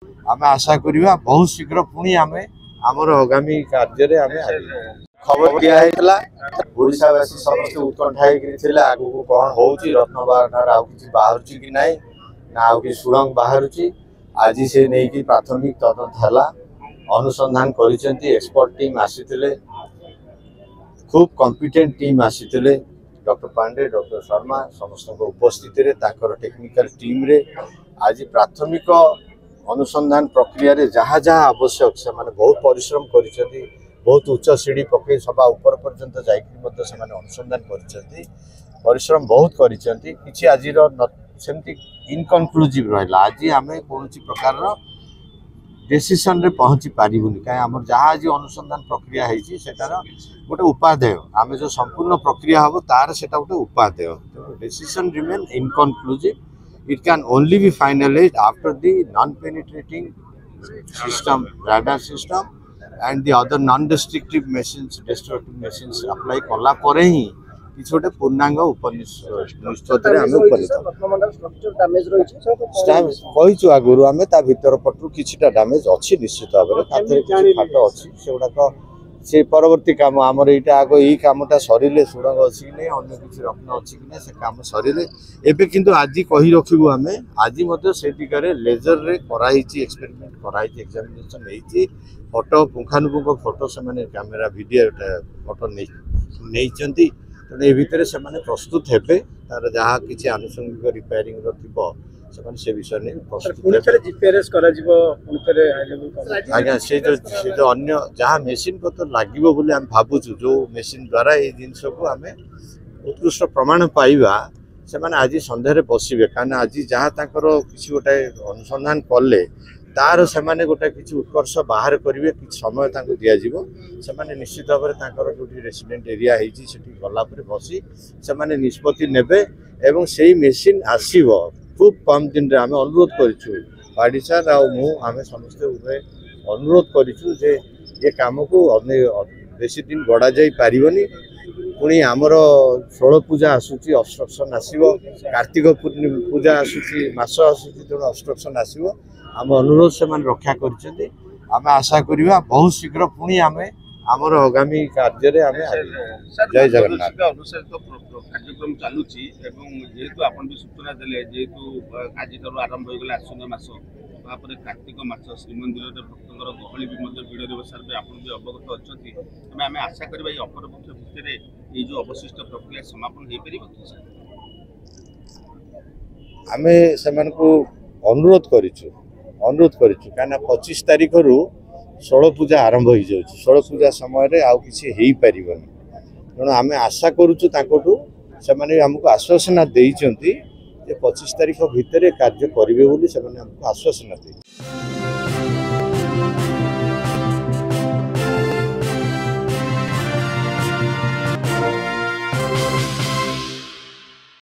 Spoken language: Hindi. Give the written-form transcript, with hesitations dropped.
आम आशा करवा बहुत शीघ्र पुणी आम आमर आगामी कार्य खबर दिखावासी समस्त उत्कंठा आगू कौन हो रत्नबार बाहर कि ना आउ कि सुड़ंग बाहर आज से नहीं कि प्राथमिक तदंत है अनुसंधान कर एक्सपर्ट टीम आसी खूब कॉम्पिटेंट टीम आसी डॉक्टर पांडे डॉक्टर शर्मा समस्त उपस्थित टेक्निकल टीम रे आज प्राथमिक अनुसंधान प्रक्रिया रे जहाँ जहाँ आवश्यक से माने बहुत परिश्रम कर बहुत उच्च सीढ़ी पकई सभा ऊपर पर्यंत जाकि अनुसंधान कर परिश्रम बहुत कर आज सेमती इनकनक्लूसिव रहा आज आम कौन प्रकार डिसीजन रे पहुँची पारूनी कहीं आम जहाँ आज अनुसंधान प्रक्रिया होटार गोटे उपादेय आम जो संपूर्ण प्रक्रिया हम तार से गोटे उपादेय decision remain inconclusive it can only be finalized after the non-penetrating system radar system and the other non-destructive machines destructive machines apply कला पर ही किसी गोटे पूर्णांग निष्पत्ति आम कहीचु आगुरी आम ता भर पटू किछिटा डैमेज अच्छी निश्चित भाव में फाट अच्छी से गुड़ाक से परवर्ती काम आमर यहाँ आग यही कमटा सरिले सुड़ंग अच्छी कि अन्य किसी रत्न अच्छी कि से कम सरिले एबे किंतु आज कही रखू आम आज से दिगरे लेजर रे कराई एक्सपेरिमेंट कराई एग्जामिनेशन होती फोटो पुंखानुपुंख फोटो से कैमेरा वीडियो फोटो नहीं तेणु ए भितर से प्रस्तुत हेबे तार जहाँ किसी आनुषंगिक रिपेयरिंग से विषय नहीं प्रस्तुत आज्ञा से जो अन्य जहाँ मेसीन पत्र लगे बोली आम भावुँ जो मेसीन द्वारा ये जिनस को आम उत्कृष्ट प्रमाण पाइबा से आज सन्धार बसवे कहीं आज जहाँ किसी गोटे अनुसंधान कले तार से गोटे किसी उत्कर्ष बाहर करेंगे कि समय दिज्व से निश्चित भाव में जो रेसिडेंट एरिया गला बसी से निष्पत्ति नेबे एवं से मेसीन आसव खूब कम दिन रे आम अनुरोध करी सार आम समस्ते अनुरोध करूँ ये कम को बेसी दिन गड़ा जा पारनी पुणी आमर षोल पूजा आसूची ऑब्स्ट्रक्शन आसो कार्तिक पूजा आसूची मास आसूची तेणु ऑब्स्ट्रक्शन आसो आम अनुरोध से रक्षा कर आशा करवा बहुत शीघ्र पुणी आम आमर आगामी कार्य जय जगन्नाथ कार्यक्रम चलुची जेहेतु आपन भी सूचना देले जेहेतु आज आरंभ हो गला आश्विन मास तापर कार्तिक मास श्रीमंदिर भक्तर गहली भी भिड़ व्यवसाय में आपन भी अवगत अच्छी तमें आम आशा करवा ये अपर पक्ष भितर ये जो अवशिष्ट प्रक्रिया समापन हो पार आम से अनुरोध करूँ कहीं 25 तारीख रु 16 पूजा आरंभ हो जाऊँ 16 पूजा समय आउ किसी हो पारन तेणु आम आशा करूँ से आमको आश्वासना देइचंती 25 तारीख भितर कार्य करेंगे आमको आश्वासना दे।